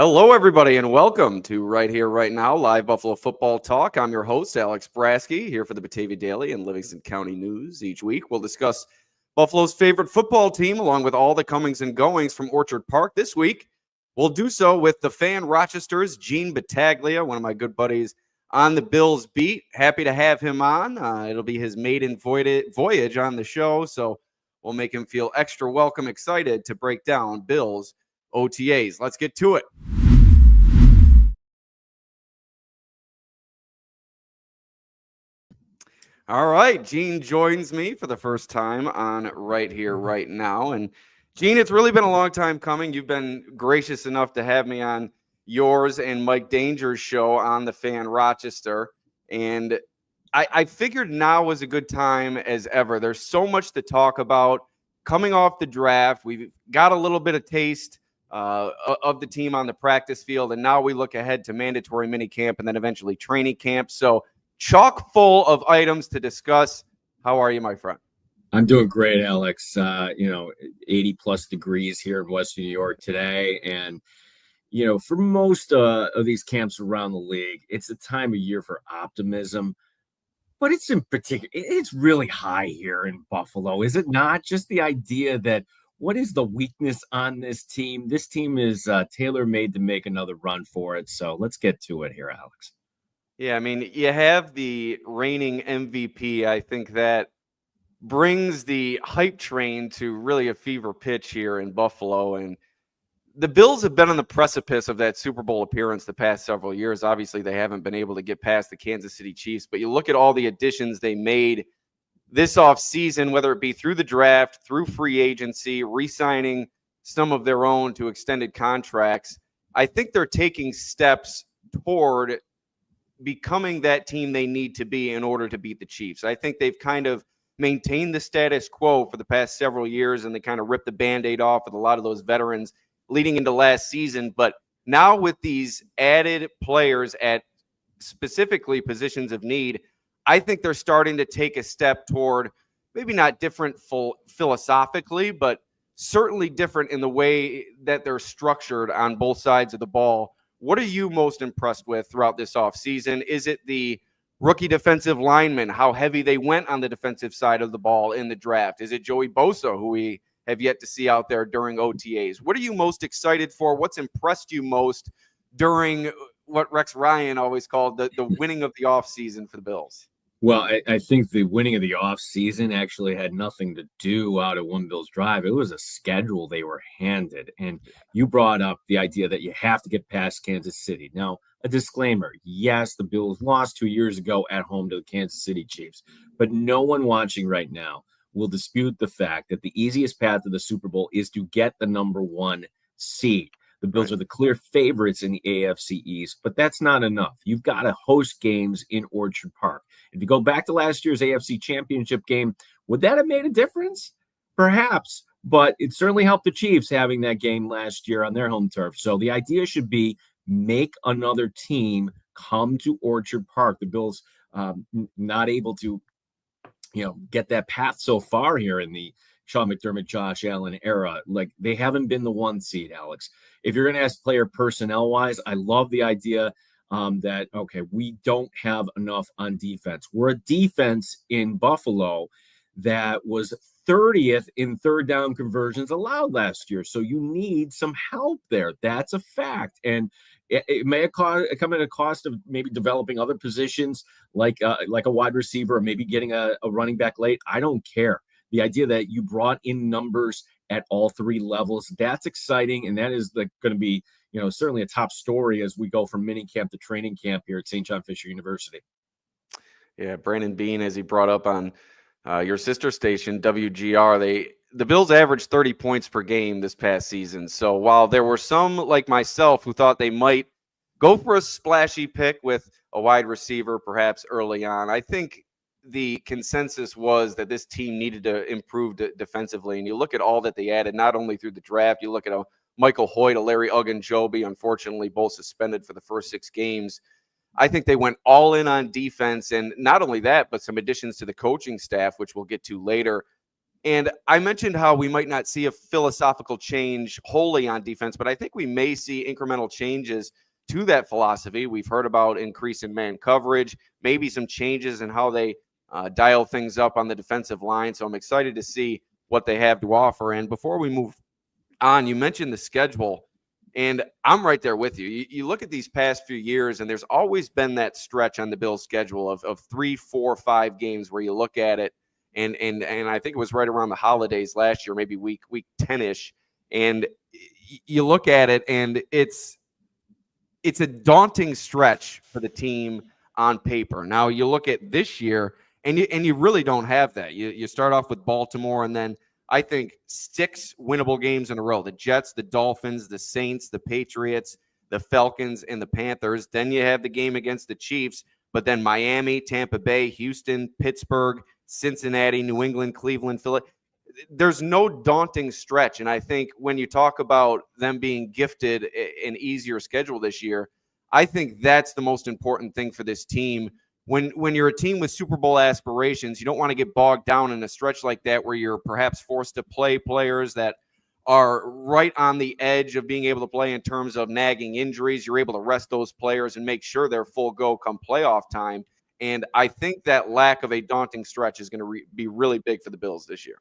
Hello, everybody, and welcome to Right Here, Right Now, live Buffalo football talk. I'm your host, Alex Brasky, here for the Batavia Daily and Livingston County News. Each week, we'll discuss Buffalo's favorite football team, along with all the comings and goings from Orchard Park. This week, we'll do so with the fan Rochester's Gene Battaglia, one of my good buddies on the Bills beat. Happy to have him on. It'll be his maiden voyage on the show, so we'll make him feel extra welcome, excited to break down Bills OTAs. Let's get to it. All right, Gene joins me for the first time on Right Here, Right Now. And Gene, it's really been a long time coming. You've been gracious enough to have me on yours and Mike Danger's show on the Fan Rochester. And I figured now was a good time as ever. There's so much to talk about coming off the draft. We've got a little bit of taste of the team on the practice field. And now we look ahead to mandatory minicamp and then eventually training camp. So chock full of items to discuss. How are you, my friend? I'm doing great, Alex. 80 plus degrees here in Western New York today. And, for most of these camps around the league, it's a time of year for optimism. But it's really high here in Buffalo, is it not? Just the idea that what is the weakness on this team? This team is tailor-made to make another run for it. So let's get to it here, Alex. Yeah, I mean, you have the reigning MVP. I think that brings the hype train to really a fever pitch here in Buffalo. And the Bills have been on the precipice of that Super Bowl appearance the past several years. Obviously, they haven't been able to get past the Kansas City Chiefs, but you look at all the additions they made this offseason, whether it be through the draft, through free agency, re-signing some of their own to extended contracts. I think they're taking steps toward becoming that team they need to be in order to beat the Chiefs. I think they've kind of maintained the status quo for the past several years, and they kind of ripped the Band-Aid off with a lot of those veterans leading into last season. But now with these added players at specifically positions of need, I think they're starting to take a step toward maybe not different philosophically, but certainly different in the way that they're structured on both sides of the ball. What are you most impressed with throughout this offseason? Is it the rookie defensive linemen, how heavy they went on the defensive side of the ball in the draft? Is it Joey Bosa, who we have yet to see out there during OTAs? What are you most excited for? What's impressed you most during what Rex Ryan always called the winning of the offseason for the Bills? Well, I think the winning of the offseason actually had nothing to do out of one Bills drive. It was a schedule they were handed. And you brought up the idea that you have to get past Kansas City. Now, a disclaimer. Yes, the Bills lost 2 years ago at home to the Kansas City Chiefs. But no one watching right now will dispute the fact that the easiest path to the Super Bowl is to get the number one seed. The Bills are the clear favorites in the AFC East, but that's not enough. You've got to host games in Orchard Park. If you go back to last year's AFC Championship game, would that have made a difference? Perhaps, but it certainly helped the Chiefs having that game last year on their home turf. So the idea should be make another team come to Orchard Park. The Bills not able to, get that path so far here in the Sean McDermott, Josh Allen era. Like, they haven't been the one seed, Alex. If you're going to ask player personnel wise, I love the idea that, okay, we don't have enough on defense. We're a defense in Buffalo that was 30th in third down conversions allowed last year. So you need some help there. That's a fact. And it may come at a cost of maybe developing other positions like a wide receiver or maybe getting a running back late. I don't care. The idea that you brought in numbers at all three levels, that's exciting. And that is going to be, certainly a top story as we go from minicamp to training camp here at St. John Fisher University. Yeah, Brandon Bean, as he brought up on your sister station, WGR, the Bills averaged 30 points per game this past season. So while there were some like myself who thought they might go for a splashy pick with a wide receiver perhaps early on, I think the consensus was that this team needed to improve defensively. And you look at all that they added, not only through the draft, you look at a Michael Hoyt, a Larry Ogunjobi, unfortunately both suspended for the first 6 games. I think they went all in on defense. And not only that, but some additions to the coaching staff, which we'll get to later. And I mentioned how we might not see a philosophical change wholly on defense, but I think we may see incremental changes to that philosophy. We've heard about increase in man coverage, maybe some changes in how they dial things up on the defensive line. So I'm excited to see what they have to offer. And before we move on, you mentioned the schedule, and I'm right there with you. You look at these past few years, and there's always been that stretch on the Bills' schedule of 3, 4, 5 games where you look at it, and I think it was right around the holidays last year, maybe week 10ish, and you look at it, and it's a daunting stretch for the team on paper. Now you look at this year, and you really don't have that. You start off with Baltimore, and then I think 6 winnable games in a row: the Jets, the Dolphins, the Saints, the Patriots, the Falcons, and the Panthers. Then you have the game against the Chiefs, but then Miami, Tampa Bay, Houston, Pittsburgh, Cincinnati, New England, Cleveland, Philly. There's no daunting stretch. And I think when you talk about them being gifted an easier schedule this year, I think that's the most important thing for this team. When you're a team with Super Bowl aspirations, you don't want to get bogged down in a stretch like that where you're perhaps forced to play players that are right on the edge of being able to play in terms of nagging injuries. You're able to rest those players and make sure they're full go come playoff time. And I think that lack of a daunting stretch is going to be really big for the Bills this year.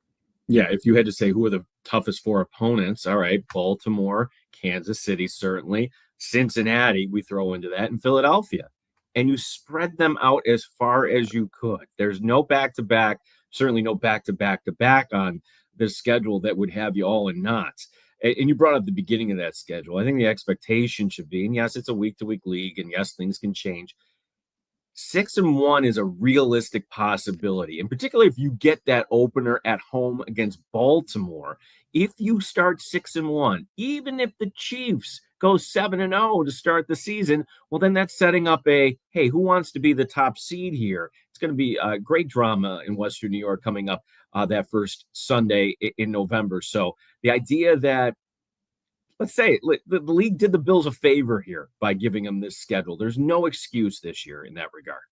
Yeah, if you had to say who are the toughest 4 opponents, all right, Baltimore, Kansas City, certainly, Cincinnati, we throw into that, and Philadelphia. And you spread them out as far as you could. There's no back-to-back, certainly no back-to-back-to-back on the schedule that would have you all in knots. And you brought up the beginning of that schedule. I think the expectation should be, and yes, it's a week-to-week league, and yes, things can change. 6-1 is a realistic possibility, and particularly if you get that opener at home against Baltimore. If you start 6-1, even if the Chiefs go 7-0 to start the season, well, then that's setting up a, hey, who wants to be the top seed here? It's going to be a great drama in Western New York coming up that first Sunday in November. So the idea that, let's say the league did the Bills a favor here by giving them this schedule. There's no excuse this year in that regard.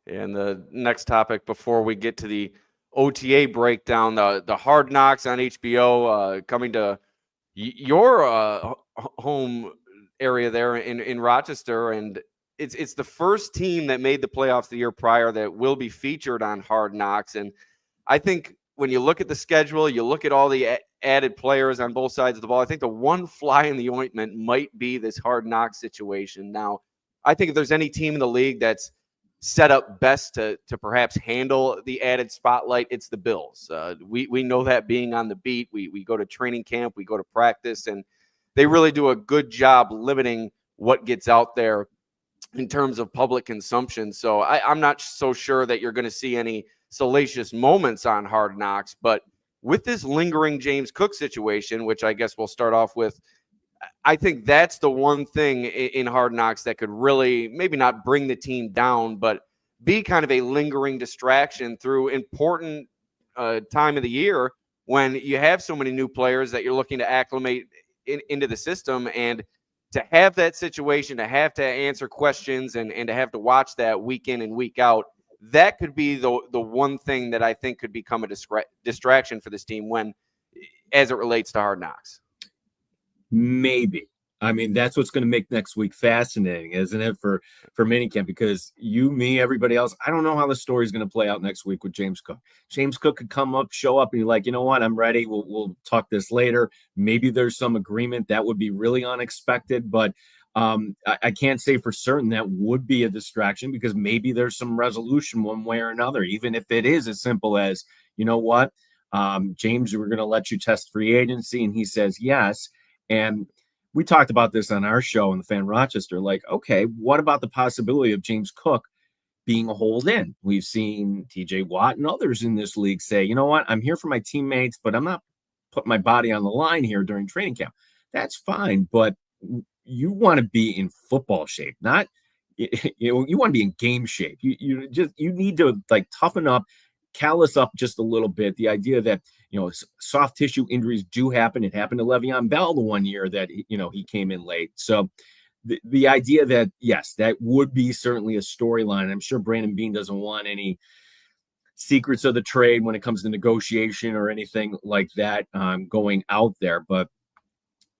And the next topic before we get to the OTA breakdown, the Hard Knocks on HBO coming to your home area there in Rochester. And it's the first team that made the playoffs the year prior that will be featured on Hard Knocks. And I think when you look at the schedule, you look at all the added players on both sides of the ball, I think the one fly in the ointment might be this Hard Knocks situation. Now, I think if there's any team in the league that's set up best to perhaps handle the added spotlight, it's the Bills. We know that being on the beat. We go to training camp, we go to practice, and they really do a good job limiting what gets out there in terms of public consumption. So I'm not so sure that you're going to see any salacious moments on Hard Knocks, but with this lingering James Cook situation, which I guess we'll start off with, I think that's the one thing in Hard Knocks that could really maybe not bring the team down, but be kind of a lingering distraction through important time of the year when you have so many new players that you're looking to acclimate into the system. And to have that situation, to have to answer questions and to have to watch that week in and week out, that could be the one thing that I think could become a distraction for this team when, as it relates to Hard Knocks. Maybe. I mean, that's what's going to make next week fascinating, isn't it, for minicamp? Because you, me, everybody else, I don't know how the story is going to play out next week with James Cook. James Cook could show up, and you're like, you know what, I'm ready. We'll talk this later. Maybe there's some agreement. That would be really unexpected, but I can't say for certain that would be a distraction, because maybe there's some resolution one way or another, even if it is as simple as, you know what, James, we're going to let you test free agency, and he says yes. And we talked about this on our show in the Fan Rochester, like, okay, what about the possibility of James Cook being a hold in? We've seen TJ Watt and others in this league say, you know what, I'm here for my teammates, but I'm not putting my body on the line here during training camp. That's fine, but you want to be in football shape, not, you want to be in game shape. You need to like toughen up, callous up just a little bit. The idea that, soft tissue injuries do happen. It happened to Le'Veon Bell the one year that, he came in late. So the idea that, yes, that would be certainly a storyline. I'm sure Brandon Beane doesn't want any secrets of the trade when it comes to negotiation or anything like that going out there. But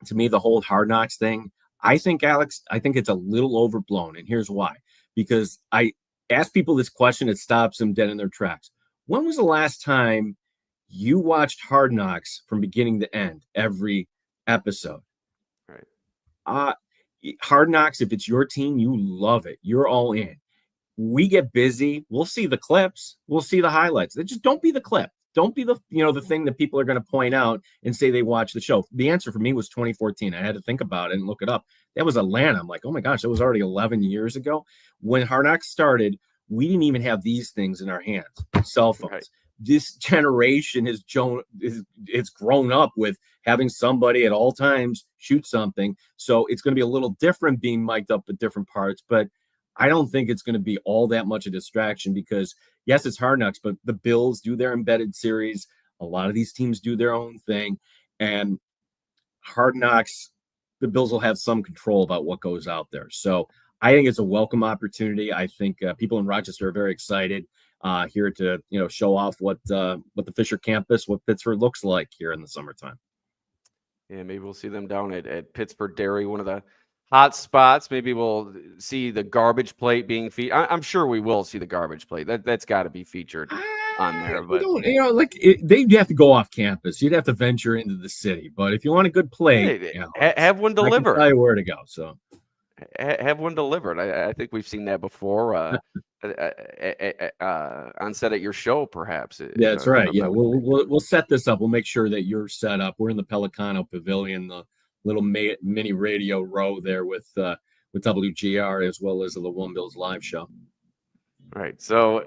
to me, the whole Hard Knocks thing, I think, Alex, I think it's a little overblown. And here's why. Because I ask people this question, it stops them dead in their tracks. When was the last time you watched Hard Knocks from beginning to end, every episode? Right. Hard Knocks, if it's your team, you love it. You're all in. We get busy. We'll see the clips. We'll see the highlights. They just don't be the clip. Don't be the thing that people are going to point out and say they watch the show. The answer for me was 2014. I had to think about it and look it up. That was Atlanta. I'm like, oh my gosh, that was already 11 years ago. When Hard Knocks started, we didn't even have these things in our hands, cell phones. Right. This generation it's grown up with having somebody at all times shoot something. So it's going to be a little different being mic'd up at different parts, but I don't think it's going to be all that much a distraction because, yes, it's Hard Knocks, but the Bills do their embedded series. A lot of these teams do their own thing. And Hard Knocks, the Bills will have some control about what goes out there. So I think it's a welcome opportunity. I think people in Rochester are very excited here to show off what the Fisher campus, what Pittsburgh looks like here in the summertime. Yeah, maybe we'll see them down at Pittsburgh Dairy, one of the hot spots. Maybe we'll see the garbage plate being featured. I'm sure we will see the garbage plate. That's got to be featured on there. But they'd have to go off campus. You'd have to venture into the city. But if you want a good plate, have one delivered. I can tell you where to go. So have one delivered. I think we've seen that before on set at your show, perhaps. Yeah, that's right. Yeah, we'll set this up. We'll make sure that you're set up. We're in the Pelicano Pavilion, the little mini radio row there with WGR as well as the One Bills live show. Right. So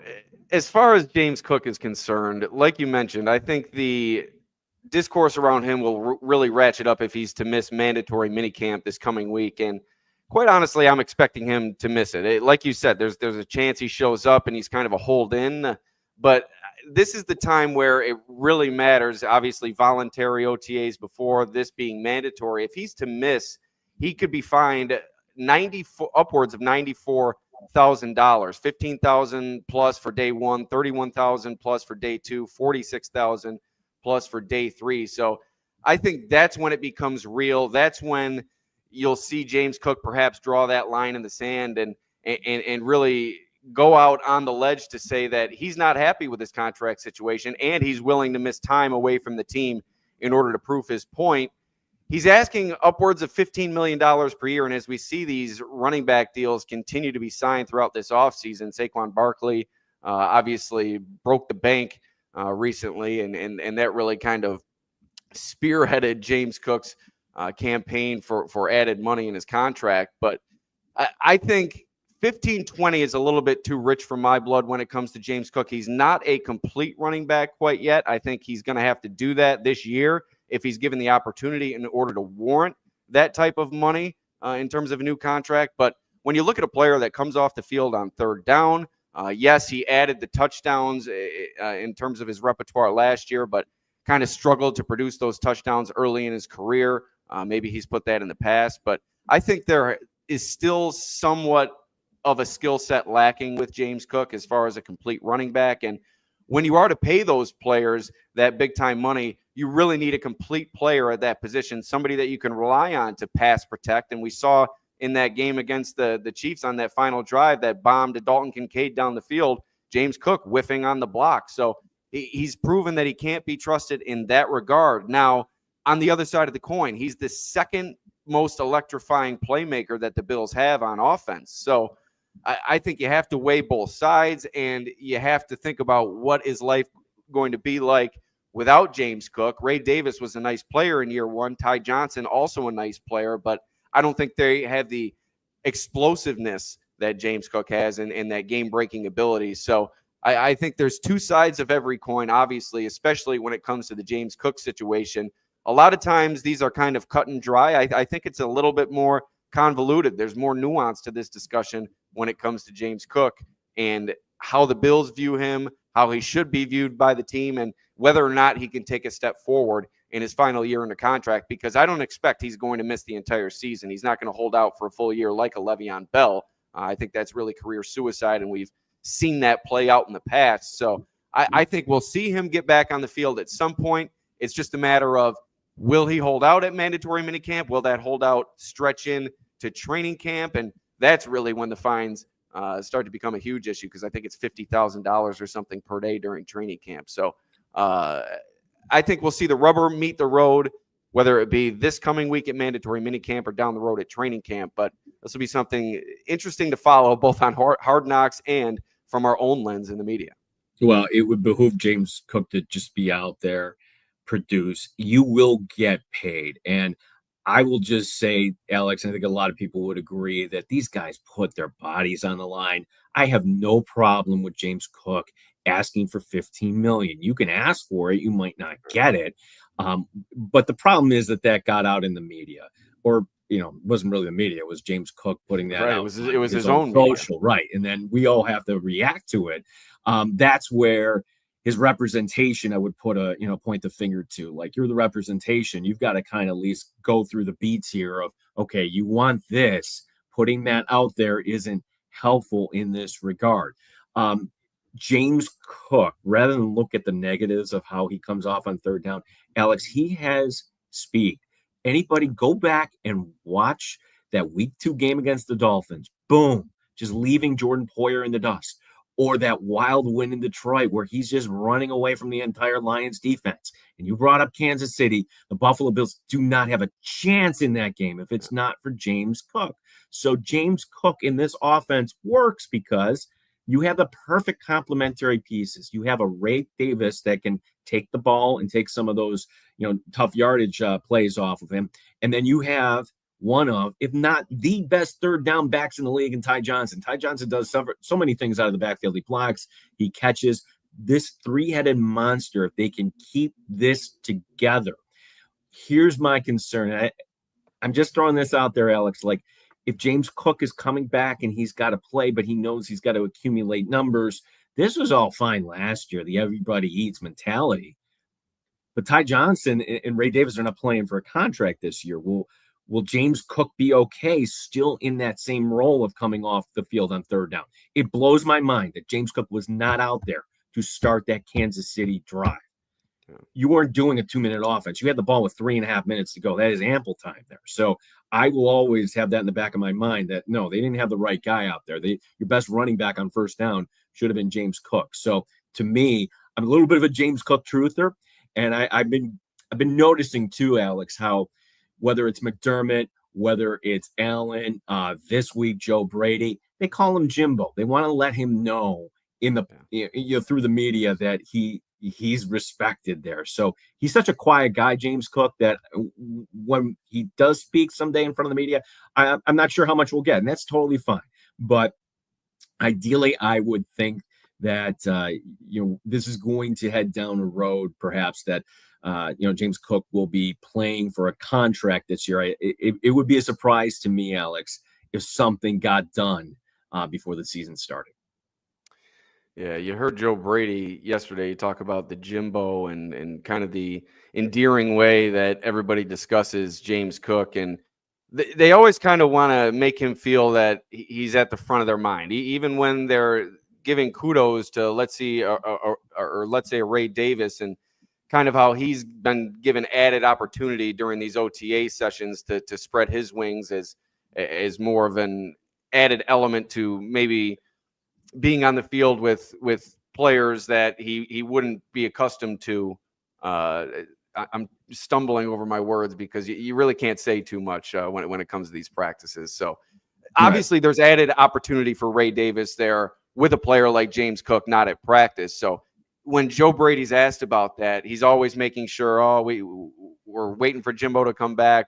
as far as James Cook is concerned, like you mentioned, I think the discourse around him will really ratchet up if he's to miss mandatory minicamp this coming week. And quite honestly, I'm expecting him to miss it. Like you said, there's a chance he shows up and he's kind of a hold in, but this is the time where it really matters. Obviously, voluntary OTAs before this being mandatory. If he's to miss, he could be fined upwards of $94,000, $15,000 plus for day one, $31,000 plus for day two, $46,000 plus for day three. So I think that's when it becomes real. That's when you'll see James Cook perhaps draw that line in the sand and really go out on the ledge to say that he's not happy with his contract situation and he's willing to miss time away from the team in order to prove his point. He's asking upwards of $15 million per year, and as we see these running back deals continue to be signed throughout this offseason, Saquon Barkley obviously broke the bank recently, and that really kind of spearheaded James Cook's campaign for added money in his contract. But I think 15-20 is a little bit too rich for my blood when it comes to James Cook. He's not a complete running back quite yet. I think he's going to have to do that this year if he's given the opportunity in order to warrant that type of money in terms of a new contract. But when you look at a player that comes off the field on third down, yes, he added the touchdowns in terms of his repertoire last year, but kind of struggled to produce those touchdowns early in his career. Maybe he's put that in the past, but I think there is still somewhat of a skill set lacking with James Cook as far as a complete running back. And when you are to pay those players that big time money, you really need a complete player at that position, somebody that you can rely on to pass protect. And we saw in that game against the Chiefs on that final drive that bombed to Dalton Kincaid down the field, James Cook whiffing on the block. So he's proven that he can't be trusted in that regard. Now, on the other side of the coin, he's the second most electrifying playmaker that the Bills have on offense. So I think you have to weigh both sides, and you have to think about what is life going to be like without James Cook. Ray Davis was a nice player in year one. Ty Johnson, also a nice player, but I don't think they have the explosiveness that James Cook has and that game-breaking ability. So I think there's two sides of every coin, obviously, especially when it comes to the James Cook situation. A lot of times these are kind of cut and dry. I think it's a little bit more convoluted. There's more nuance to this discussion when it comes to James Cook and how the Bills view him, how he should be viewed by the team, and whether or not he can take a step forward in his final year in the contract, because I don't expect he's going to miss the entire season. He's not going to hold out for a full year like a Le'Veon Bell. I think that's really career suicide, and we've seen that play out in the past. So I think we'll see him get back on the field at some point. It's just a matter of, will he hold out at mandatory minicamp? Will that holdout stretch in to training camp? And that's really when the fines start to become a huge issue, because I think it's $50,000 or something per day during training camp. So I think we'll see the rubber meet the road, whether it be this coming week at mandatory minicamp or down the road at training camp. But this will be something interesting to follow, both on Hard Knocks and from our own lens in the media. Well, it would behoove James Cook to just be out there, produce. You will get paid. And I will just say, Alex, I think a lot of people would agree that these guys put their bodies on the line. I have no problem with James Cook asking for $15 million. You can ask for it. You might not get it. But the problem is that got out in the media, or, it wasn't really the media. It was James Cook putting that out. It was his own social media. Right. And then we all have to react to it. That's where his representation, I would put point the finger to, like, you're the representation. You've got to kind of at least go through the beats here of, okay, you want this, putting that out there isn't helpful in this regard. James Cook, rather than look at the negatives of how he comes off on third down, Alex, he has speed. Anybody go back and watch that week 2 game against the Dolphins. Boom, just leaving Jordan Poyer in the dust. Or that wild win in Detroit where he's just running away from the entire Lions defense. And you brought up Kansas City. The Buffalo Bills do not have a chance in that game if it's not for James Cook. So James Cook in this offense works because you have the perfect complementary pieces. You have a Ray Davis that can take the ball and take some of those, tough yardage plays off of him. And then you have one of, if not the best third down backs in the league, in Ty Johnson. Ty Johnson does so many things out of the backfield. He blocks, he catches. This three-headed monster, if they can keep this together. Here's my concern. I'm just throwing this out there, Alex. Like, if James Cook is coming back and he's got to play, but he knows he's got to accumulate numbers, this was all fine last year, the everybody eats mentality. But Ty Johnson and Ray Davis are not playing for a contract this year. Will James Cook be okay still in that same role of coming off the field on third down? It blows my mind that James Cook was not out there to start that Kansas City drive. You weren't doing a 2-minute offense. You had the ball with 3.5 minutes to go. That is ample time there. So I will always have that in the back of my mind that, no, they didn't have the right guy out there. Your best running back on first down should have been James Cook. So to me, I'm a little bit of a James Cook truther. And I've been noticing too, Alex, how whether it's McDermott, whether it's Allen, this week Joe Brady, they call him Jimbo. They want to let him know through the media that he's respected there. So he's such a quiet guy, James Cook, that when he does speak someday in front of the media, I'm not sure how much we'll get, and that's totally fine. But ideally, I would think that this is going to head down a road, perhaps that James Cook will be playing for a contract this year. It would be a surprise to me, Alex, if something got done before the season started. Yeah, you heard Joe Brady yesterday talk about the Jimbo and kind of the endearing way that everybody discusses James Cook. And they always kind of want to make him feel that he's at the front of their mind, even when they're giving kudos to, let's say Ray Davis, and kind of how he's been given added opportunity during these OTA sessions to spread his wings as more of an added element to maybe being on the field with players that he wouldn't be accustomed to. I'm stumbling over my words because you really can't say too much when it comes to these practices. So obviously there's added opportunity for Ray Davis there with a player like James Cook not at practice. So when Joe Brady's asked about that, he's always making sure, we're waiting for Jimbo to come back,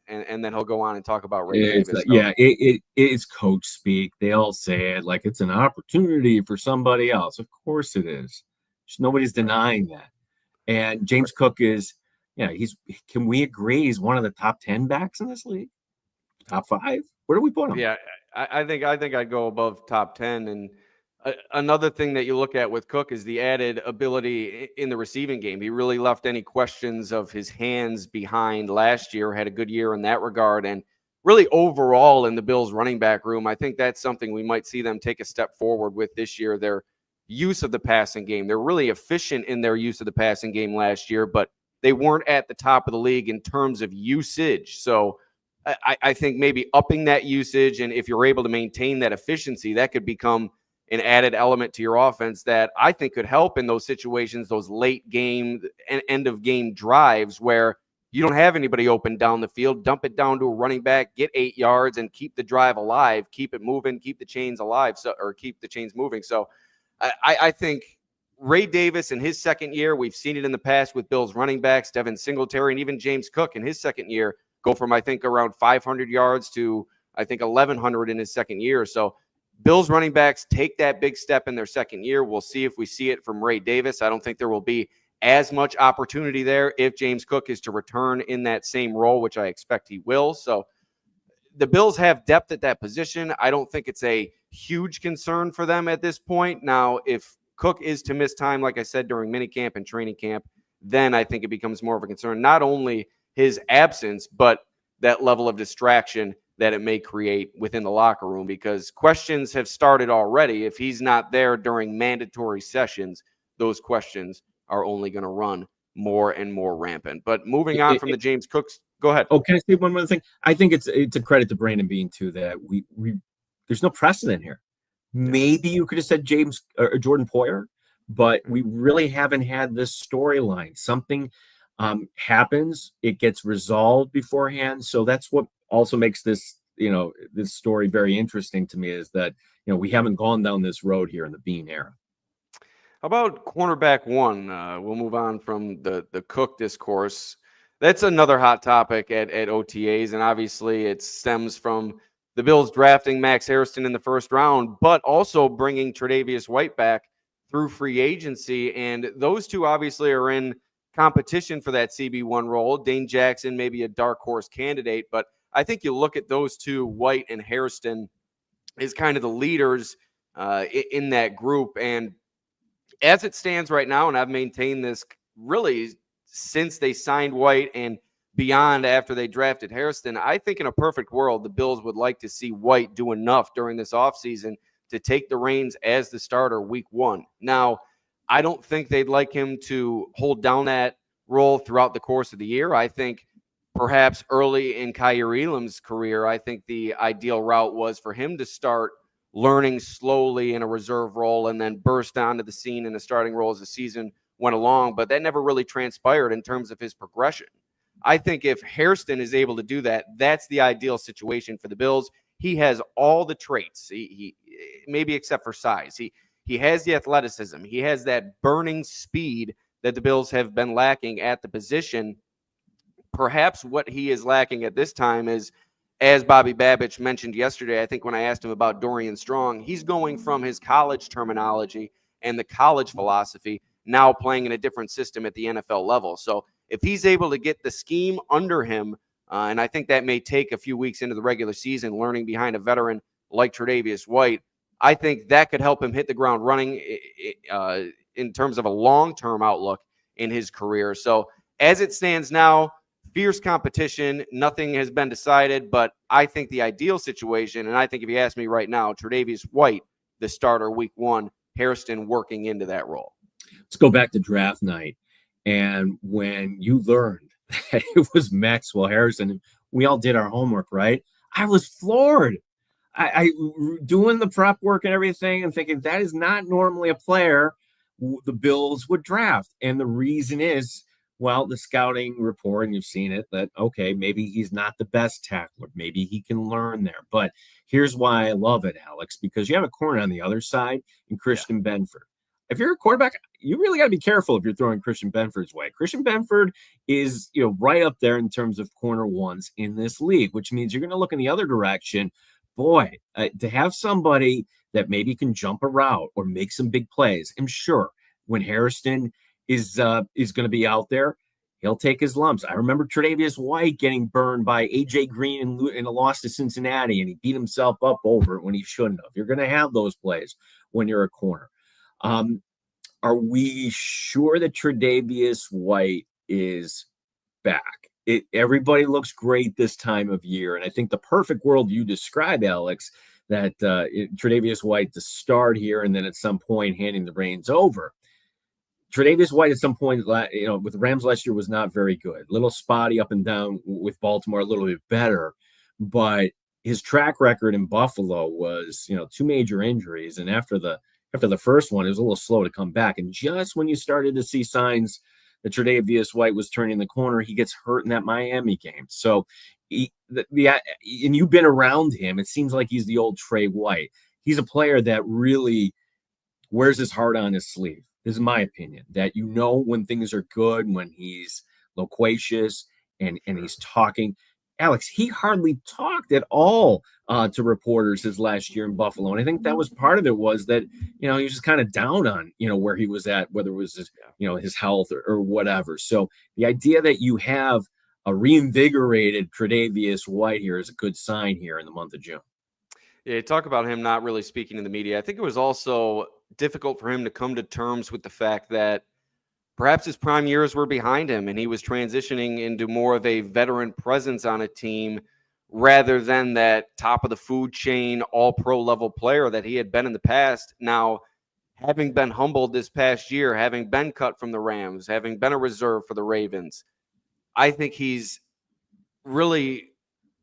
and then he'll go on and talk about Ray Davis. It's coach speak. They all say it like it's an opportunity for somebody else. Of course it is. Nobody's denying that. And James Cook is, can we agree he's one of the top 10 backs in this league? Top 5? Where do we put him? Yeah, I think I'd go above top 10. And another thing that you look at with Cook is the added ability in the receiving game. He really left any questions of his hands behind last year, had a good year in that regard. And really overall in the Bills running back room, I think that's something we might see them take a step forward with this year. They're use of the passing game. They're really efficient in their use of the passing game last year, but they weren't at the top of the league in terms of usage. So I think maybe upping that usage, and if you're able to maintain that efficiency, that could become an added element to your offense that I think could help in those situations, those late game and end of game drives where you don't have anybody open down the field. Dump it down to a running back, get 8 yards, and keep the drive alive, keep it moving, keep the chains alive, or keep the chains moving. So I think Ray Davis in his second year, we've seen it in the past with Bills running backs, Devin Singletary, and even James Cook in his second year go from, I think, around 500 yards to, I think, 1,100 in his second year. So Bills running backs take that big step in their second year. We'll see if we see it from Ray Davis. I don't think there will be as much opportunity there if James Cook is to return in that same role, which I expect he will. So the Bills have depth at that position. I don't think it's a huge concern for them at this point. Now, if Cook is to miss time, like I said, during minicamp and training camp, then I think it becomes more of a concern. Not only his absence, but that level of distraction that it may create within the locker room, because questions have started already. If he's not there during mandatory sessions, those questions are only going to run more and more rampant. But moving on from the James Cooks, go ahead. Oh, can I say one more thing? I think it's a credit to Brandon Beane too that we there's no precedent here. Maybe you could have said James or Jordan Poyer, but we really haven't had this storyline. Something happens, it gets resolved beforehand. So that's what also makes this, this story very interesting to me, is that, we haven't gone down this road here in the Beane era. How about cornerback one? We'll move on from the Cook discourse. That's another hot topic at OTAs, and obviously it stems from the Bills drafting Max Hairston in the first round, but also bringing Tre'Davious White back through free agency. And those two obviously are in competition for that CB1 role. Dane Jackson may be a dark horse candidate, but I think you look at those two, White and Hairston, as kind of the leaders in that group. And as it stands right now, and I've maintained this really since they signed White and beyond after they drafted Hairston, I think in a perfect world, the Bills would like to see White do enough during this offseason to take the reins as the starter week one. Now, I don't think they'd like him to hold down that role throughout the course of the year. I think perhaps early in Kaiir Elam's career, I think the ideal route was for him to start learning slowly in a reserve role and then burst onto the scene in a starting role as the season went along. But that never really transpired in terms of his progression. I think if Hairston is able to do that, that's the ideal situation for the Bills. He has all the traits, he maybe except for size. He has the athleticism. He has that burning speed that the Bills have been lacking at the position. Perhaps what he is lacking at this time is, as Bobby Babich mentioned yesterday, I think when I asked him about Dorian Strong, he's going from his college terminology and the college philosophy, now playing in a different system at the NFL level. So if he's able to get the scheme under him, and I think that may take a few weeks into the regular season, learning behind a veteran like Tre'Davious White, I think that could help him hit the ground running in terms of a long-term outlook in his career. So as it stands now, fierce competition, nothing has been decided, but I think the ideal situation, and I think if you ask me right now, Tre'Davious White, the starter week one, Hairston working into that role. Let's go back to draft night. And when you learned that it was Maxwell Harrison, we all did our homework, right? I was floored. I doing the prep work and everything and thinking that is not normally a player the Bills would draft. And the reason is, well, the scouting report, and you've seen it, that, okay, maybe he's not the best tackler. Maybe he can learn there. But here's why I love it, Alex, because you have a corner on the other side in Christian Benford. If you're a quarterback, you really got to be careful if you're throwing Christian Benford's way. Christian Benford is, right up there in terms of corner ones in this league, which means you're going to look in the other direction. Boy, to have somebody that maybe can jump a route or make some big plays. I'm sure when Hairston is going to be out there, he'll take his lumps. I remember Tre'Davious White getting burned by A.J. Green in a loss to Cincinnati, and he beat himself up over it when he shouldn't have. You're going to have those plays when you're a corner. Are we sure that Tre'Davious White is back? Everybody looks great this time of year. And I think the perfect world you describe, Alex, that Tre'Davious White to start here, and then at some point handing the reins over. Tre'Davious White at some point, with the Rams last year was not very good. A little spotty up and down with Baltimore, a little bit better, but his track record in Buffalo was, 2 major injuries, and after the first one, it was a little slow to come back. And just when you started to see signs that Tre'Davious White was turning the corner, he gets hurt in that Miami game. So, and you've been around him, it seems like he's the old Trey White. He's a player that really wears his heart on his sleeve. This is my opinion, that when things are good, when he's loquacious and he's talking. Alex, he hardly talked at all to reporters his last year in Buffalo. And I think that was part of it, was that, he was just kind of down on, where he was at, whether it was his, his health or whatever. So the idea that you have a reinvigorated Tre'Davious White here is a good sign here in the month of June. Yeah, talk about him not really speaking to the media. I think it was also difficult for him to come to terms with the fact that perhaps his prime years were behind him and he was transitioning into more of a veteran presence on a team rather than that top of the food chain, all pro level player that he had been in the past. Now, having been humbled this past year, having been cut from the Rams, having been a reserve for the Ravens, I think he's really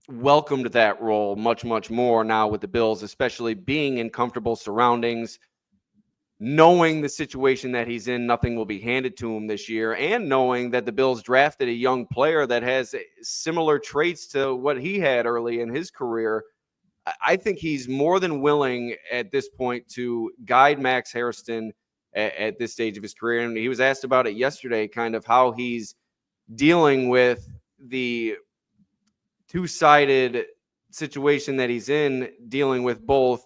welcomed that role much, much more now with the Bills, especially being in comfortable surroundings, knowing the situation that he's in, nothing will be handed to him this year, and knowing that the Bills drafted a young player that has similar traits to what he had early in his career. I think he's more than willing at this point to guide Max Hairston at this stage of his career. And he was asked about it yesterday, kind of how he's dealing with the two-sided situation that he's in, dealing with both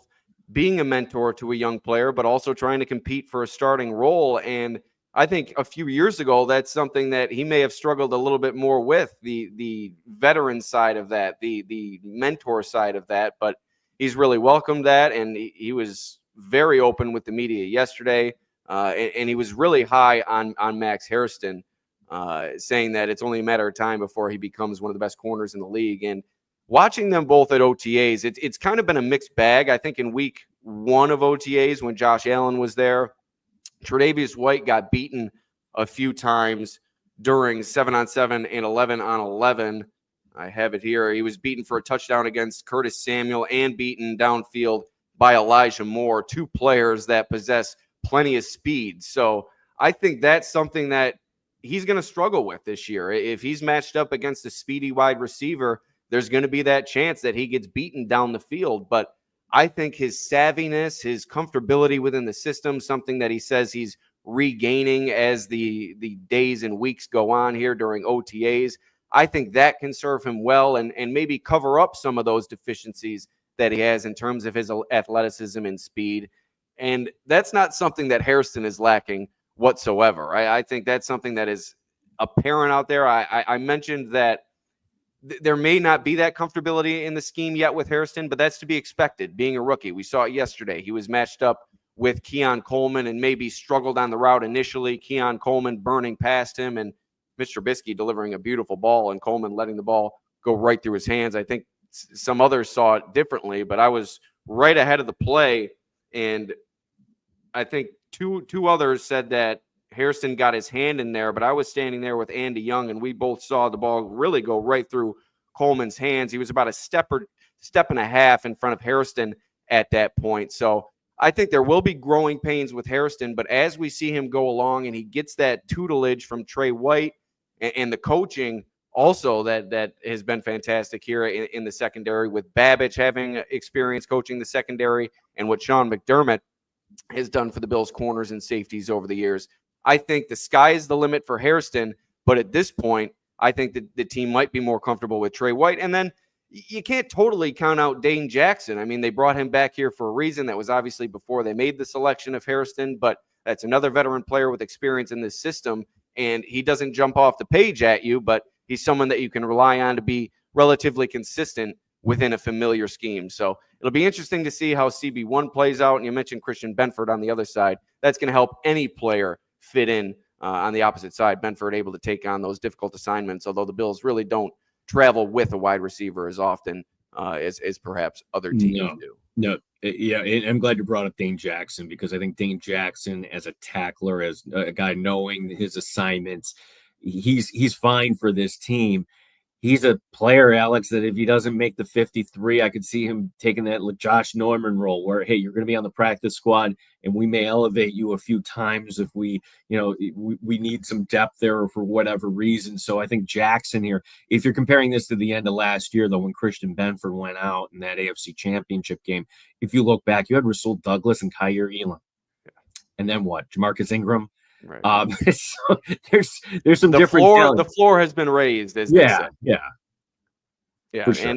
being a mentor to a young player, but also trying to compete for a starting role. And I think a few years ago, that's something that he may have struggled a little bit more with, the veteran side of that, the mentor side of that. But he's really welcomed that, and he was very open with the media yesterday, and he was really high on Max Hairston, saying that it's only a matter of time before he becomes one of the best corners in the league. And watching them both at OTAs, it's kind of been a mixed bag. I think in week 1 of OTAs, when Josh Allen was there, Tre'Davious White got beaten a few times during 7-on-7 and 11-on-11. I have it here. He was beaten for a touchdown against Curtis Samuel and beaten downfield by Elijah Moore, 2 players that possess plenty of speed. So I think that's something that he's going to struggle with this year. If he's matched up against a speedy wide receiver, there's going to be that chance that he gets beaten down the field. But I think his savviness, his comfortability within the system, something that he says he's regaining as the days and weeks go on here during OTAs, I think that can serve him well and maybe cover up some of those deficiencies that he has in terms of his athleticism and speed. And that's not something that Hairston is lacking whatsoever. I think that's something that is apparent out there. I mentioned that there may not be that comfortability in the scheme yet with Hairston, but that's to be expected, being a rookie. We saw it yesterday. He was matched up with Keon Coleman and maybe struggled on the route initially. Keon Coleman burning past him and Mr. Trubisky delivering a beautiful ball and Coleman letting the ball go right through his hands. I think some others saw it differently, but I was right ahead of the play, and I think two others said that Hairston got his hand in there, but I was standing there with Andy Young, and we both saw the ball really go right through Coleman's hands. He was about a step and a half in front of Hairston at that point. So I think there will be growing pains with Hairston, but as we see him go along and he gets that tutelage from Trey White and the coaching also that has been fantastic here in the secondary, with Babbage having experience coaching the secondary and what Sean McDermott has done for the Bills corners and safeties over the years. I think the sky is the limit for Hairston, but at this point, I think that the team might be more comfortable with Trey White. And then you can't totally count out Dane Jackson. I mean, they brought him back here for a reason. That was obviously before they made the selection of Hairston, but that's another veteran player with experience in this system, and he doesn't jump off the page at you, but he's someone that you can rely on to be relatively consistent within a familiar scheme. So it'll be interesting to see how CB1 plays out. And you mentioned Christian Benford on the other side. That's going to help any player fit in on the opposite side. Benford able to take on those difficult assignments, although the Bills really don't travel with a wide receiver as often as perhaps other teams do. No, yeah, and I'm glad you brought up Dane Jackson, because I think Dane Jackson, as a tackler, as a guy knowing his assignments, he's fine for this team. He's a player, Alex, that if he doesn't make the 53, I could see him taking that Josh Norman role where, hey, you're going to be on the practice squad and we may elevate you a few times if we need some depth there for whatever reason. So I think Jackson here, if you're comparing this to the end of last year, though, when Christian Benford went out in that AFC Championship game, if you look back, you had Rasul Douglas and Kyer Elam. And then what? Jamarcus Ingram. Right. So there's some different the floor has been raised, as they say. Yeah, for sure.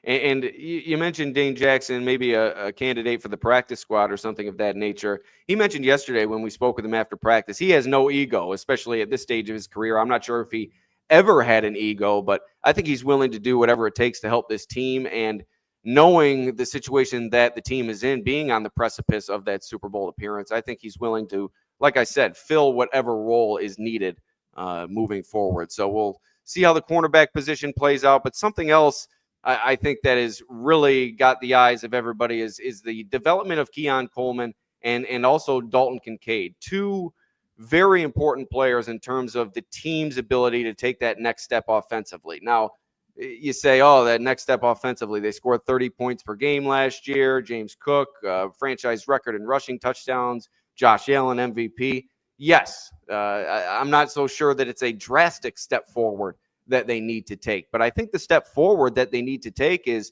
And you mentioned Dane Jackson, maybe a candidate for the practice squad or something of that nature. He mentioned yesterday when we spoke with him after practice, he has no ego, especially at this stage of his career. I'm not sure if he ever had an ego, but I think he's willing to do whatever it takes to help this team. And knowing the situation that the team is in, being on the precipice of that Super Bowl appearance, I think he's willing to, like I said, fill whatever role is needed moving forward. So we'll see how the cornerback position plays out. But something else I think that has really got the eyes of everybody is the development of Keon Coleman and also Dalton Kincaid, two very important players in terms of the team's ability to take that next step offensively. Now, you say, oh, that next step offensively, they scored 30 points per game last year. James Cook, franchise record in rushing touchdowns. Josh Allen, MVP. Yes, I'm not so sure that it's a drastic step forward that they need to take. But I think the step forward that they need to take is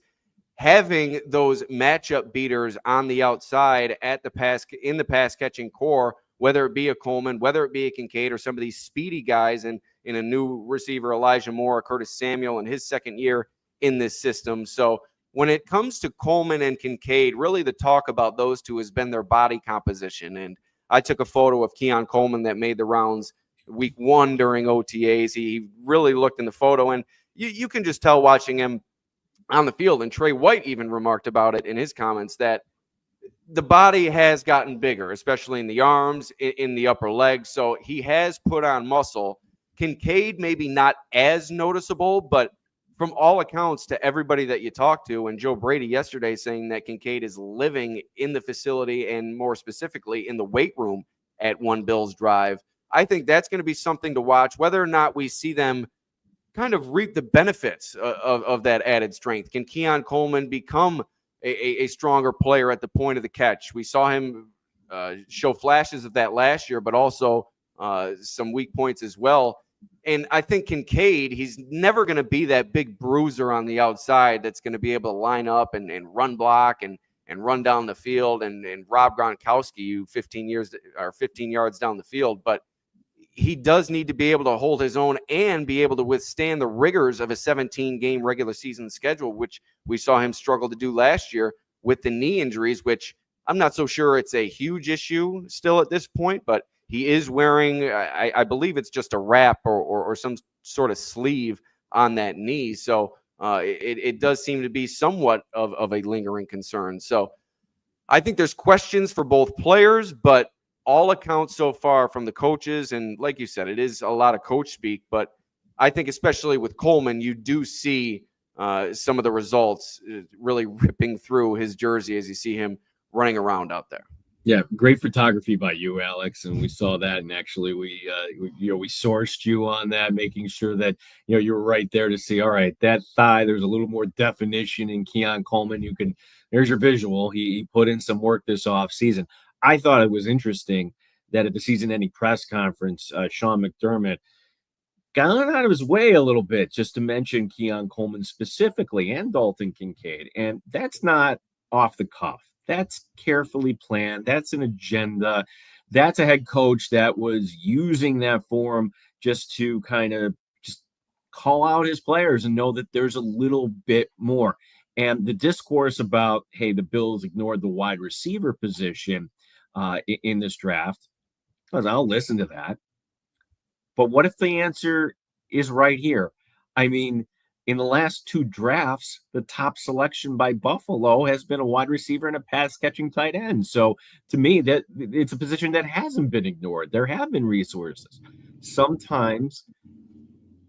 having those matchup beaters on the outside in the pass catching core, whether it be a Coleman, whether it be a Kincaid, or some of these speedy guys in a new receiver, Elijah Moore, Curtis Samuel, in his second year in this system. So when it comes to Coleman and Kincaid, really the talk about those two has been their body composition. And I took a photo of Keon Coleman that made the rounds week 1 during OTAs. He really looked in the photo, and you can just tell watching him on the field. And Trey White even remarked about it in his comments that the body has gotten bigger, especially in the arms, in the upper legs. So he has put on muscle. Kincaid maybe not as noticeable, but from all accounts, to everybody that you talk to, and Joe Brady yesterday saying that Kincaid is living in the facility and more specifically in the weight room at One Bills Drive. I think that's going to be something to watch, whether or not we see them kind of reap the benefits of that added strength. Can Keon Coleman become a stronger player at the point of the catch? We saw him show flashes of that last year, but also some weak points as well. And I think Kincaid, he's never going to be that big bruiser on the outside that's going to be able to line up and run block and run down the field and rob Gronkowski you 15 yards down the field. But he does need to be able to hold his own and be able to withstand the rigors of a 17-game regular season schedule, which we saw him struggle to do last year with the knee injuries, which I'm not so sure it's a huge issue still at this point, but he is wearing, I believe it's just a wrap or some sort of sleeve on that knee. So it does seem to be somewhat of a lingering concern. So I think there's questions for both players, but all accounts so far from the coaches, and like you said, it is a lot of coach speak, but I think especially with Coleman, you do see some of the results really ripping through his jersey as you see him running around out there. Yeah, great photography by you, Alex, and we saw that. And actually, we sourced you on that, making sure that you were right there to see. All right, that thigh, there's a little more definition in Keon Coleman. There's your visual. He put in some work this off season. I thought it was interesting that at the season-ending press conference, Sean McDermott got out of his way a little bit just to mention Keon Coleman specifically and Dalton Kincaid, and that's not off the cuff. That's carefully planned. That's an agenda. That's a head coach that was using that forum just to kind of just call out his players and know that there's a little bit more. And the discourse about, hey, the Bills ignored the wide receiver position in this draft, I'll listen to that. But what if the answer is right here? I mean, in the last 2 drafts, the top selection by Buffalo has been a wide receiver and a pass-catching tight end. So to me, that it's a position that hasn't been ignored. There have been resources. Sometimes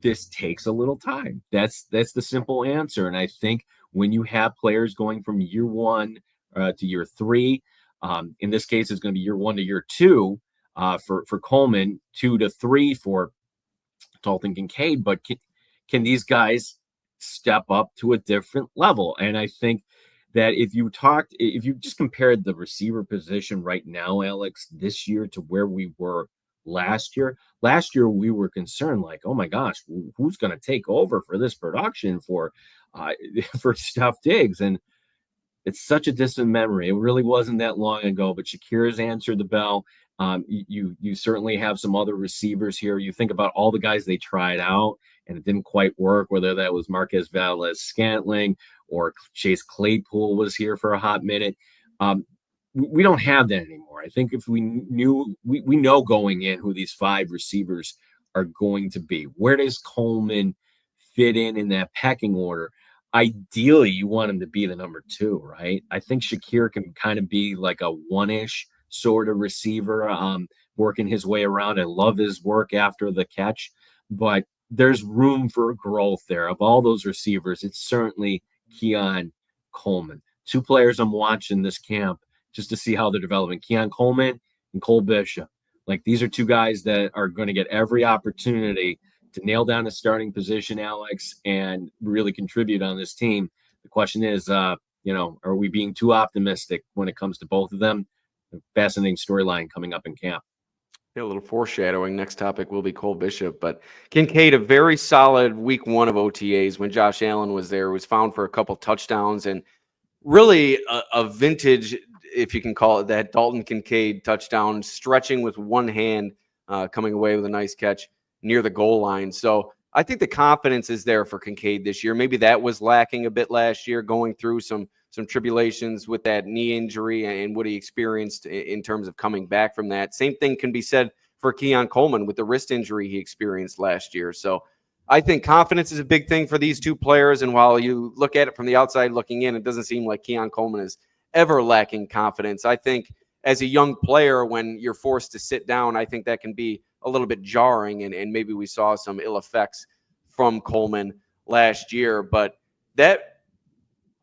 this takes a little time. That's the simple answer. And I think when you have players going from year 1 to year 3. In this case, it's going to be year 1 to year 2 for Coleman, 2 to 3 for Dalton Kincaid. But can these guys step up to a different level? And I think that if you just compared the receiver position right now, Alex, this year to where we were last year we were concerned, like, oh my gosh, who's going to take over for this production for Steph Diggs? And it's such a distant memory. It really wasn't that long ago, but Shakira's answered the bell. You certainly have some other receivers here. You think about all the guys they tried out and it didn't quite work, whether that was Marquez Valdes-Scantling or Chase Claypool was here for a hot minute. We don't have that anymore. I think if we know going in who these 5 receivers are going to be. Where does Coleman fit in that pecking order? Ideally, you want him to be the number 2, right? I think Shakir can kind of be like a 1-ish sort of receiver, working his way around. I love his work after the catch, but there's room for growth there. Of all those receivers, it's certainly Keon Coleman. 2 players I'm watching this camp just to see how they're developing. Keon Coleman and Cole Bishop. Like, these are 2 guys that are going to get every opportunity to nail down a starting position, Alex, and really contribute on this team. The question is, are we being too optimistic when it comes to both of them? A fascinating storyline coming up in camp. A little foreshadowing. Next topic will be Cole Bishop, but Kincaid, a very solid week 1 of OTAs when Josh Allen was there, was found for a couple touchdowns and really a vintage, if you can call it that, Dalton Kincaid touchdown, stretching with one hand, coming away with a nice catch near the goal line. So I think the confidence is there for Kincaid this year. Maybe that was lacking a bit last year, going through some tribulations with that knee injury and what he experienced in terms of coming back from that. Same thing can be said for Keon Coleman with the wrist injury he experienced last year. So I think confidence is a big thing for these 2 players. And while you look at it from the outside looking in, it doesn't seem like Keon Coleman is ever lacking confidence. I think as a young player, when you're forced to sit down, I think that can be a little bit jarring. And maybe we saw some ill effects from Coleman last year. But that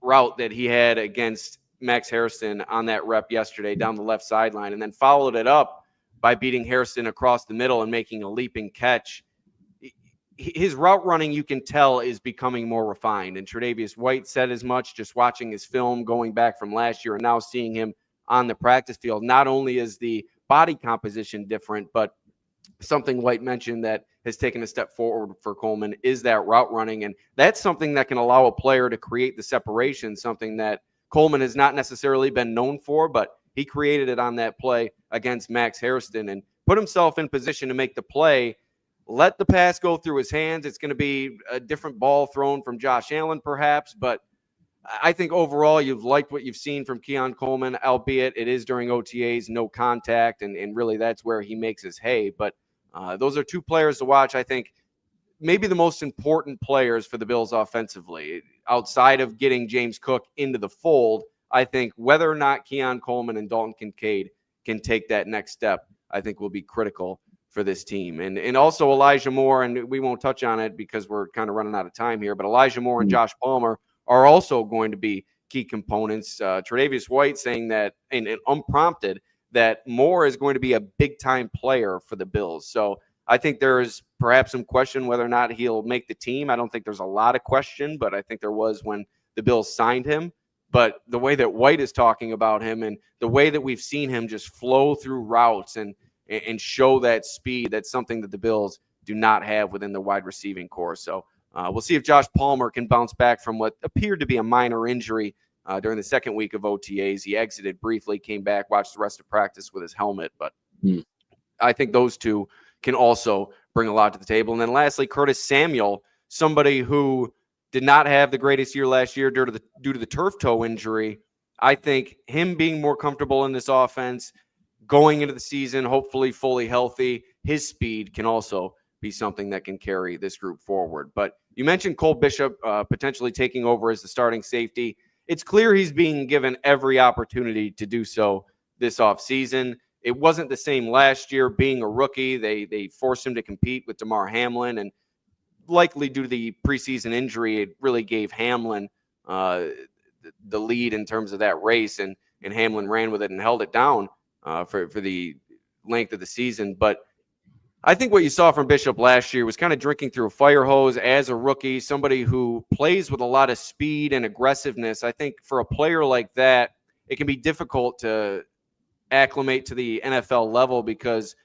route that he had against Max Harrison on that rep yesterday down the left sideline, and then followed it up by beating Harrison across the middle and making a leaping catch. His route running, you can tell, is becoming more refined. And Tre'Davious White said as much, just watching his film going back from last year and now seeing him on the practice field. Not only is the body composition different, but something White mentioned that has taken a step forward for Coleman is that route running. And that's something that can allow a player to create the separation, something that Coleman has not necessarily been known for, but he created it on that play against Max Harrison and put himself in position to make the play, let the pass go through his hands. It's going to be a different ball thrown from Josh Allen perhaps, but I think overall you've liked what you've seen from Keon Coleman, albeit it is during OTAs, no contact, and really that's where he makes his hay. But those are 2 players to watch. I think maybe the most important players for the Bills offensively, outside of getting James Cook into the fold. I think whether or not Keon Coleman and Dalton Kincaid can take that next step, I think will be critical for this team. And also Elijah Moore, and we won't touch on it because we're kind of running out of time here, but Elijah Moore and Josh Palmer are also going to be key components. Tre'Davious White saying that, and unprompted, that Moore is going to be a big-time player for the Bills. So I think there is perhaps some question whether or not he'll make the team. I don't think there's a lot of question, but I think there was when the Bills signed him. But the way that White is talking about him and the way that we've seen him just flow through routes and show that speed, that's something that the Bills do not have within the wide receiving core. So we'll see if Josh Palmer can bounce back from what appeared to be a minor injury during the second week of OTAs. He exited briefly, came back, watched the rest of practice with his helmet. But I think those 2 can also bring a lot to the table. And then lastly, Curtis Samuel, somebody who did not have the greatest year last year due to the turf toe injury. I think him being more comfortable in this offense, going into the season, hopefully fully healthy, his speed can also be something that can carry this group forward. But you mentioned Cole Bishop potentially taking over as the starting safety. It's clear he's being given every opportunity to do so this offseason. It wasn't the same last year. Being a rookie, they forced him to compete with Damar Hamlin, and likely due to the preseason injury, it really gave Hamlin the lead in terms of that race. And and Hamlin ran with it and held it down for the length of the season. But I think what you saw from Bishop last year was kind of drinking through a fire hose as a rookie, somebody who plays with a lot of speed and aggressiveness. I think for a player like that, it can be difficult to acclimate to the NFL level because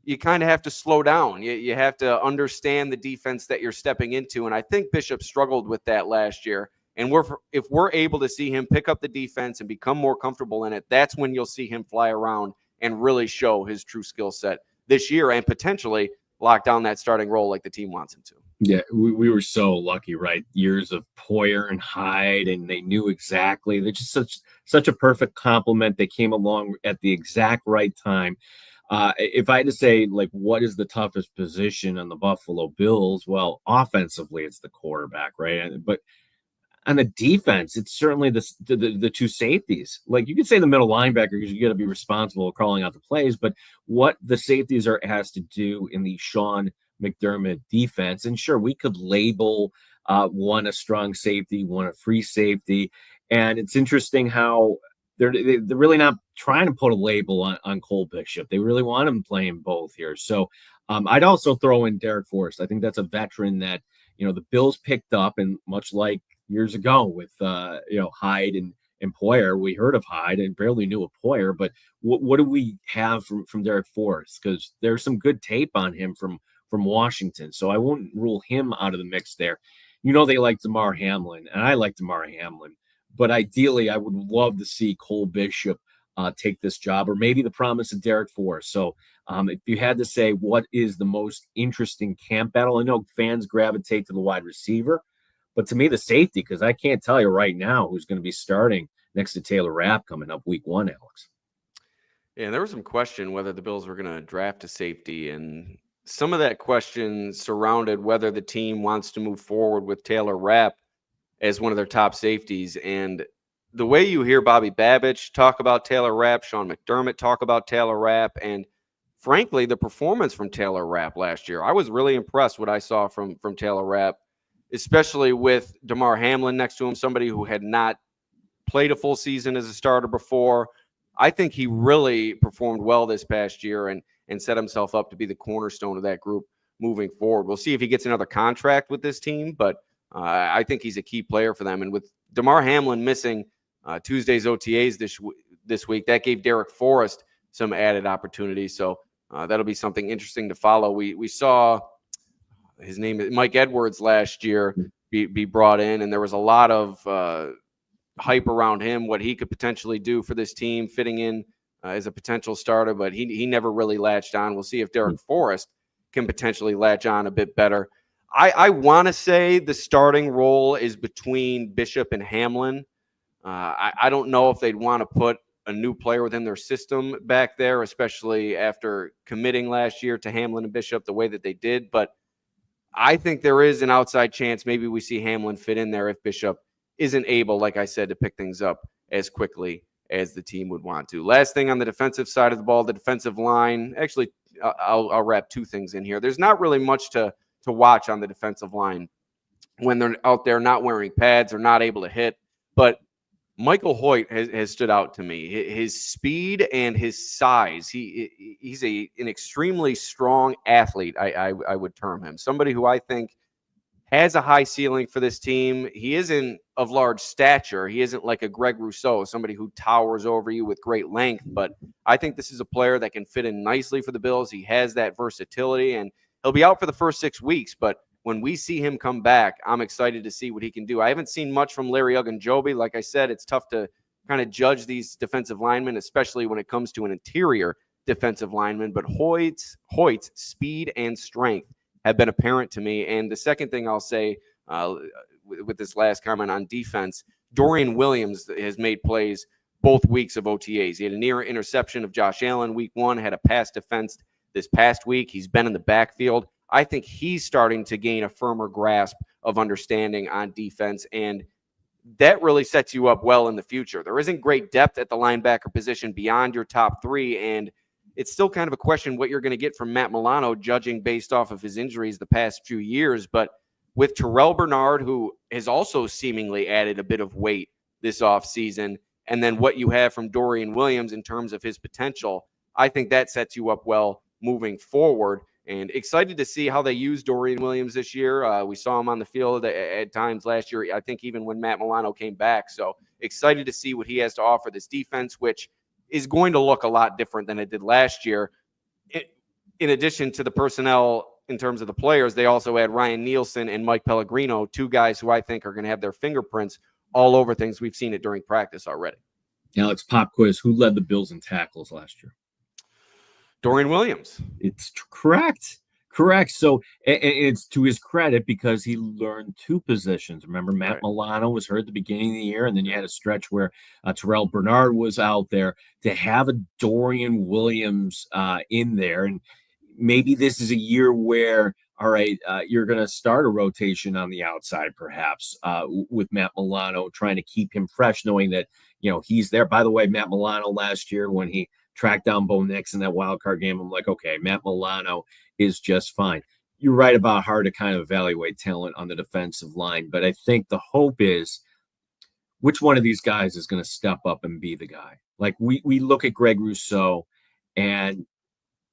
you kind of have to slow down. You have to understand the defense that you're stepping into. And I think Bishop struggled with that last year. And if we're able to see him pick up the defense and become more comfortable in it, that's when you'll see him fly around and really show his true skill set this year and potentially lock down that starting role like the team wants him to. Yeah, we were so lucky, right? Years of Poyer and Hyde, and they knew exactly. They're just such a perfect complement. They came along at the exact right time. If I had to say, like, what is the toughest position on the Buffalo Bills? Well, offensively, it's the quarterback, right? But on the defense, it's certainly the two safeties. Like, you could say the middle linebacker because you got to be responsible for calling out the plays, but what the safeties has to do in the Sean McDermott defense. And sure, we could label one a strong safety, one a free safety. And it's interesting how they're really not trying to put a label on Cole Bishop. They really want him playing both here. So I'd also throw in Derek Forrest. I think that's a veteran that, the Bills picked up, and much like years ago with Hyde and Poyer, we heard of Hyde and barely knew of Poyer, but what do we have from Derek Forrest? Because there's some good tape on him from Washington, so I won't rule him out of the mix there. They like Damar Hamlin, and I like Damar Hamlin, but ideally I would love to see Cole Bishop take this job, or maybe the promise of Derek Forrest. So if you had to say what is the most interesting camp battle, I know fans gravitate to the wide receiver, but to me, the safety, because I can't tell you right now who's going to be starting next to Taylor Rapp coming up week 1, Alex. Yeah, there was some question whether the Bills were going to draft a safety, and some of that question surrounded whether the team wants to move forward with Taylor Rapp as one of their top safeties. And the way you hear Bobby Babich talk about Taylor Rapp, Sean McDermott talk about Taylor Rapp, and frankly, the performance from Taylor Rapp last year, I was really impressed what I saw from Taylor Rapp, especially with Damar Hamlin next to him, somebody who had not played a full season as a starter before. I think he really performed well this past year and set himself up to be the cornerstone of that group moving forward. We'll see if he gets another contract with this team, but I think he's a key player for them. And with Damar Hamlin missing Tuesday's OTAs this week, that gave Derek Forrest some added opportunities. So that'll be something interesting to follow. We saw his name is Mike Edwards last year be brought in, and there was a lot of hype around him, what he could potentially do for this team, fitting in as a potential starter, but he never really latched on. We'll see if Derek Forrest can potentially latch on a bit better. I want to say the starting role is between Bishop and Hamlin. I don't know if they'd want to put a new player within their system back there, especially after committing last year to Hamlin and Bishop the way that they did. But I think there is an outside chance maybe we see Hamlin fit in there if Bishop isn't able, like I said, to pick things up as quickly as the team would want to. Last thing on the defensive side of the ball, the defensive line. Actually, I'll wrap two things in here. There's not really much to watch on the defensive line when they're out there not wearing pads or not able to hit. But Michael Hoyt has stood out to me. His speed and his size. He's an extremely strong athlete, I would term him. Somebody who I think has a high ceiling for this team. He isn't of large stature. He isn't like a Greg Rousseau, somebody who towers over you with great length. But I think this is a player that can fit in nicely for the Bills. He has that versatility, and he'll be out for the first 6 weeks. But when we see him come back, I'm excited to see what he can do. I haven't seen much from Larry Ogunjobi. Like I said, it's tough to kind of judge these defensive linemen, especially when it comes to an interior defensive lineman. But Hoyt's speed and strength have been apparent to me. And the second thing I'll say with this last comment on defense, Dorian Williams has made plays both weeks of OTAs. He had a near interception of Josh Allen week 1, had a pass defense this past week. He's been in the backfield. I think he's starting to gain a firmer grasp of understanding on defense, and that really sets you up well in the future. There isn't great depth at the linebacker position beyond your top 3, and it's still kind of a question what you're going to get from Matt Milano, judging based off of his injuries the past few years. But with Terrell Bernard, who has also seemingly added a bit of weight this offseason, and then what you have from Dorian Williams in terms of his potential, I think that sets you up well moving forward. And excited to see how they use Dorian Williams this year. We saw him on the field at times last year, I think even when Matt Milano came back. So excited to see what he has to offer this defense, which is going to look a lot different than it did last year. In addition to the personnel in terms of the players, they also had Ryan Nielsen and Mike Pellegrino, two guys who I think are going to have their fingerprints all over things. We've seen it during practice already. Alex, pop quiz. Who led the Bills in tackles last year? Dorian Williams. It's correct. Correct. So it's to his credit because he learned two positions. Remember, Matt Milano was hurt at the beginning of the year, and then you had a stretch where Terrell Bernard was out there. To have a Dorian Williams in there, and maybe this is a year where, all right, you're going to start a rotation on the outside, perhaps, with Matt Milano, trying to keep him fresh, knowing that, he's there. By the way, Matt Milano last year, when he tracked down Bo Nix in that wild card game, I'm like, okay, Matt Milano is just fine. You're right about hard to kind of evaluate talent on the defensive line, but I think the hope is which one of these guys is going to step up and be the guy. Like we look at Greg Rousseau and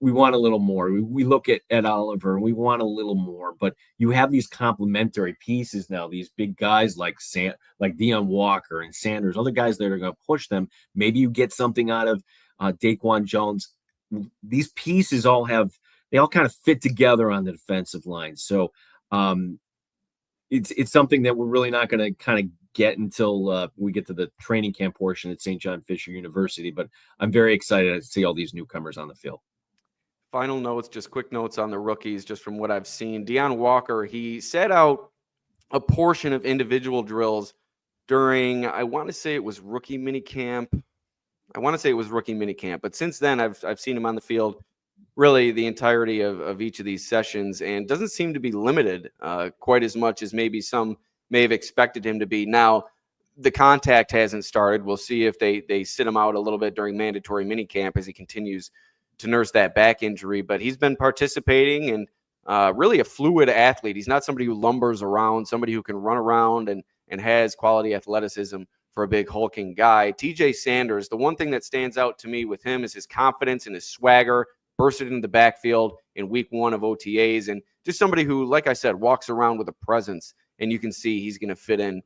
we want a little more. We look at Ed Oliver and we want a little more, but you have these complementary pieces now, these big guys like Deion Walker and Sanders, other guys that are going to push them. Maybe you get something out of Daquan Jones. These pieces all kind of fit together on the defensive line. So it's something that we're really not going to kind of get until we get to the training camp portion at St. John Fisher University. But I'm very excited to see all these newcomers on the field. Final notes, just quick notes on the rookies, just from what I've seen. Deion Walker, he set out a portion of individual drills during, I want to say it was rookie minicamp. But since then, I've seen him on the field really the entirety of each of these sessions, and doesn't seem to be limited quite as much as maybe some may have expected him to be. Now, the contact hasn't started. We'll see if they sit him out a little bit during mandatory minicamp as he continues to nurse that back injury, but he's been participating and really a fluid athlete. He's not somebody who lumbers around, somebody who can run around and has quality athleticism for a big hulking guy. TJ Sanders, the one thing that stands out to me with him is his confidence and his swagger, bursted into the backfield in week 1 of OTAs, and just somebody who, like I said, walks around with a presence, and you can see he's going to fit in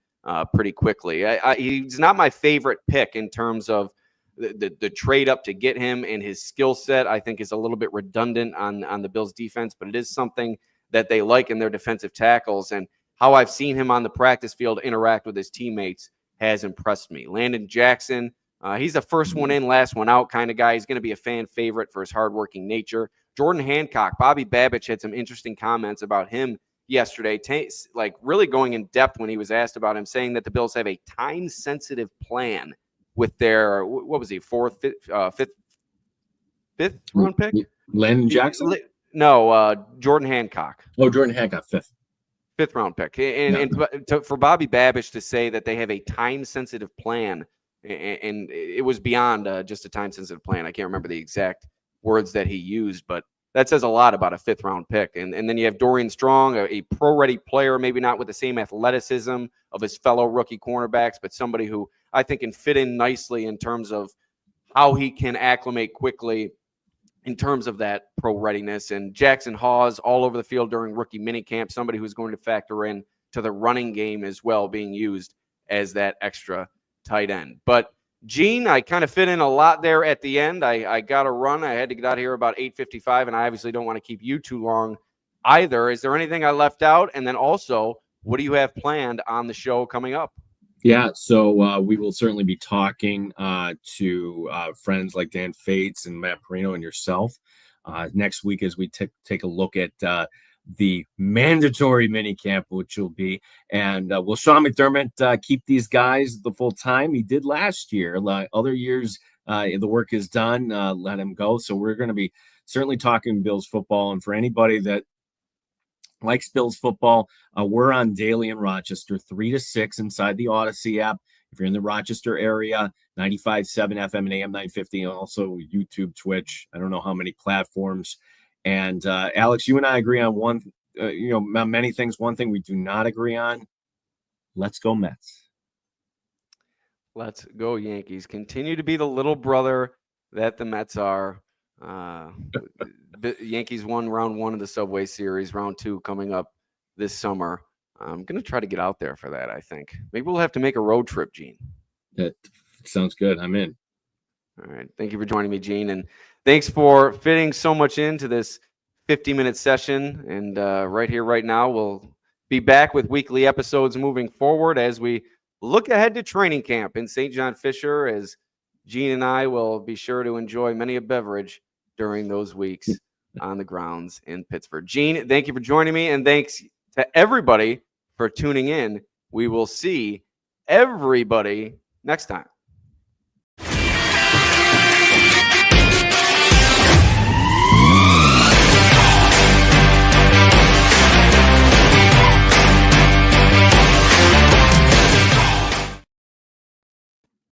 pretty quickly. He's not my favorite pick in terms of the trade up to get him, and his skill set I think is a little bit redundant on the Bills defense, but it is something that they like in their defensive tackles, and how I've seen him on the practice field interact with his teammates has impressed me. Landon Jackson, he's a first one in, last one out kind of guy. He's going to be a fan favorite for his hardworking nature. Jordan Hancock, Bobby Babich had some interesting comments about him yesterday, like really going in depth when he was asked about him, saying that the Bills have a time-sensitive plan with their, what was he, fifth round pick? Landon Jackson? No, Jordan Hancock. Oh, Jordan Hancock, fifth round pick. And for Bobby Babich to say that they have a time-sensitive plan, and it was beyond just a time-sensitive plan. I can't remember the exact words that he used, but that says a lot about a 5th-round pick. And then you have Dorian Strong, a pro-ready player, maybe not with the same athleticism of his fellow rookie cornerbacks, but somebody who I think can fit in nicely in terms of how he can acclimate quickly in terms of that pro readiness. And Jackson Hawes all over the field during rookie minicamp, somebody who's going to factor in to the running game as well, being used as that extra tight end. But Gene, I kind of fit in a lot there at the end. I got to run. I had to get out of here about 8:55, and I obviously don't want to keep you too long either. Is there anything I left out? And then also, what do you have planned on the show coming up? Yeah, so we will certainly be talking to friends like Dan Fates and Matt Perino and yourself next week as we take a look at the mandatory minicamp, which will be. And will Sean McDermott keep these guys the full time? He did last year. Other years, the work is done. Let him go. So we're going to be certainly talking Bills football. And for anybody that likes Bills football, we're on daily in Rochester, 3 to 6 inside the Odyssey app. If you're in the Rochester area, 95.7 FM and AM 950, and also YouTube, Twitch. I don't know how many platforms. And Alex, you and I agree on many things. One thing we do not agree on: let's go Mets. Let's go Yankees. Continue to be the little brother that the Mets are. The Yankees won round 1 of the Subway Series. Round 2 coming up this summer. I'm going to try to get out there for that, I think. Maybe we'll have to make a road trip, Gene. That sounds good. I'm in. All right. Thank you for joining me, Gene. And thanks for fitting so much into this 50-minute session. And right here, right now, we'll be back with weekly episodes moving forward as we look ahead to training camp in St. John Fisher, as Gene and I will be sure to enjoy many a beverage during those weeks on the grounds in Pittsburgh. Gene, thank you for joining me, and thanks to everybody for tuning in. We will see everybody next time.